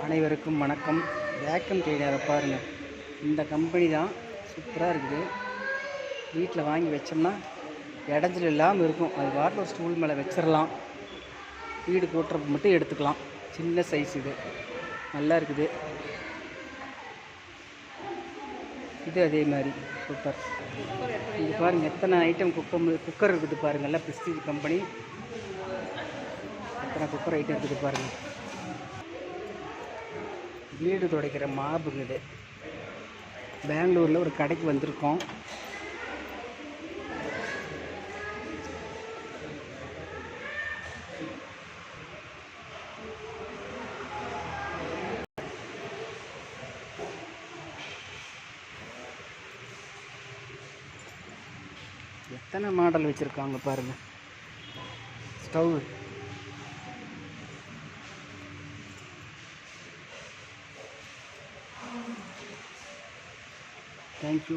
அனைவருக்கும் வணக்கம். வேக்கம் கிளீனரை பாருங்கள். இந்த கம்பெனி தான் சூப்பராக இருக்குது. வீட்டில் வாங்கி வச்சோம்னா இடைஞ்சல் இல்லாமல் இருக்கும். அது வாட்டில் ஒரு ஸ்டூல் மேலே வச்சிடலாம். வீடு கூட்டுறதுக்கு மட்டும் எடுத்துக்கலாம். சின்ன சைஸ் இது நல்லா இருக்குது. இது அதே மாதிரி சூப்பர். இது பாருங்கள் எத்தனை ஐட்டம் குக்கர் இருக்குது பாருங்கள். எல்லாம் ப்ரெஸ்டீஜ் கம்பெனி. எத்தனை குக்கர் ஐட்டம் இருக்குது பாருங்கள். வீடு துடைக்கிற மாபுங்க இது. பெங்களூரில் ஒரு கடைக்கு வந்திருக்கோம். எத்தனை மாடல் வச்சுருக்காங்க பாருங்கள். Stove thank you.